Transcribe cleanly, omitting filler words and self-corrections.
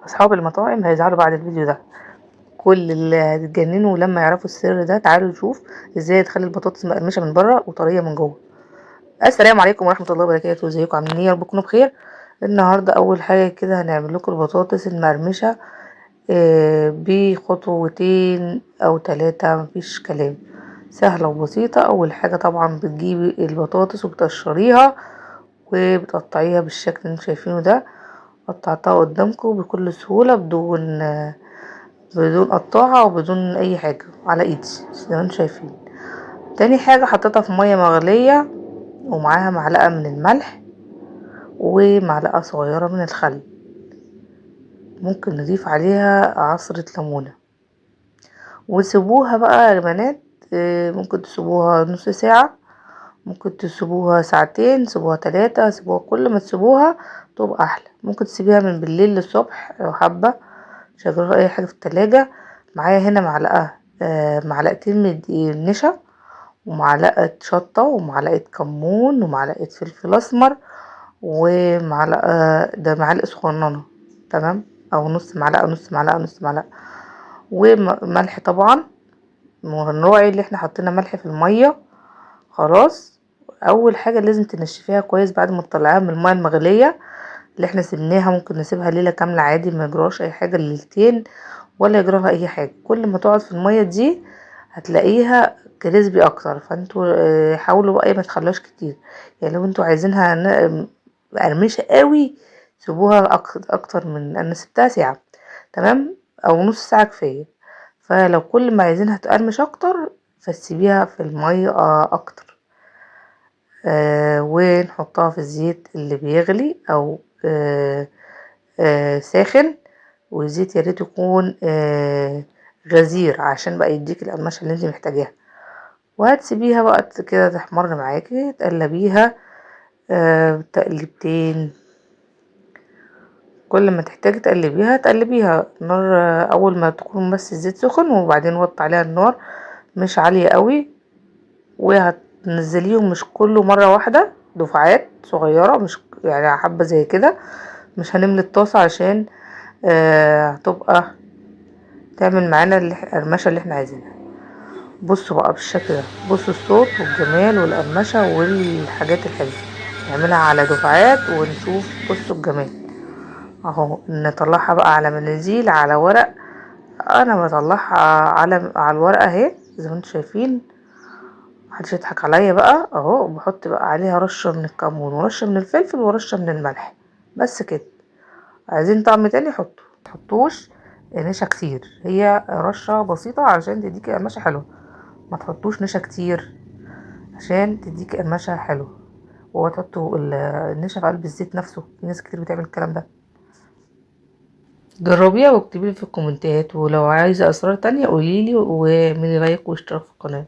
اصحاب المطاعم هيزعلوا بعد الفيديو ده. كل اللي هتتجننوا لما يعرفوا السر ده تعالوا نشوف ازاي تخلي البطاطس مقرمشه من بره وطريه من جوه. السلام عليكم ورحمه الله وبركاته، ازيكم عاملين ايه؟ يا رب تكونوا بخير. النهارده اول حاجه كده هنعمل لكم البطاطس المقرمشه بخطوتين او 3، مفيش كلام، سهله وبسيطه. اول حاجه طبعا بتجيبي البطاطس وبتقشريها وبتقطعيها بالشكل اللي انتوا شايفينه ده. قطعتها قدامكم بكل سهوله بدون قطاعة وبدون اي حاجة على ايدي زي ما انتم شايفين. تاني حاجة حطيتها في مية مغلية ومعاها معلقة من الملح ومعلقة صغيرة من الخل، ممكن نضيف عليها عصرة ليمونة وسيبوها بقى يا بنات. ممكن تسيبوها نص ساعة، ممكن تسيبوها ساعتين، سيبوها 3، سيبوها كل ما تسيبوها تبقى احلى. ممكن تسيبيها من بالليل للصبح لو حابة، شغلوا اي حاجة في التلاجة. معايا هنا معلقتين من النشا ومعلقة شطة ومعلقة كمون ومعلقة فلفل اسمر ومعلقة، ده معلقة صغننة تمام، او نص معلقة نص معلقة نص معلقة، وملح طبعا نراعي اللي احنا حطينا ملح في المية. خلاص، اول حاجة لازم تنشفيها كويس بعد ما تطلعيها من المية المغلية اللي احنا سيبناها. ممكن نسيبها ليلة كاملة عادي، ما يجراش اي حاجة، ليلتين ولا يجراها اي حاجة. كل ما تقعد في المية دي هتلاقيها كريسبي اكتر، فانتوا حاولوا بقى ما تخلوهاش كتير. يعني لو انتوا عايزينها مقرمشه قوي سيبوها اكتر من انا سبتها ساعه تمام، او نص ساعه كفايه. فلو كل ما عايزينها تقرمش اكتر فسيبيها في الميه اكتر. ونحطها في الزيت اللي بيغلي او ساخن، والزيت ياريت يكون غزير عشان بقى يديك القرمشه اللي انت محتاجاها. وهتسيبيها بقى كده تحمر معاكي، تقلبيها تقليبتين. كل ما تحتاجي تقلبيها نار اول ما تكون بس الزيت سخن، وبعدين وطي عليها النار مش عالية قوي، وهتنزليهم مش كله مرة واحدة، دفعات صغيرة، مش يعني حبة زي كده. مش هنملي الطاسة عشان هتبقى تعمل معانا القرمشة اللي احنا عايزينها. بصوا بقى بالشكل ده، بصوا الصوت والجمال والقرمشة والحاجات الحلوة. نعملها على دفعات ونشوف. بصوا الجمال اهو، نطلعها بقى على مناديل على ورق. انا بطلعها على الورقة اهي زي ما انتم شايفين، محدش يضحك عليا بقى اهو. بحط بقى عليها رشة من الكمون ورشة من الفلفل ورشة من الملح، بس كده. عايزين طعم تاني حطوا، متحطوش نشا كتير، هي رشة بسيطة علشان تديكي قرمشة حلوة. ما تحطوش نشا كتير عشان تديكي قرمشة حلوة. وتحطوا النشا في قلب الزيت نفسه، في ناس كتير بتعمل الكلام ده. جربيها واكتبيلي في الكومنتات، ولو عايزة اسرار تانية قوليلي، واعملي لايك واشتراك في القناة.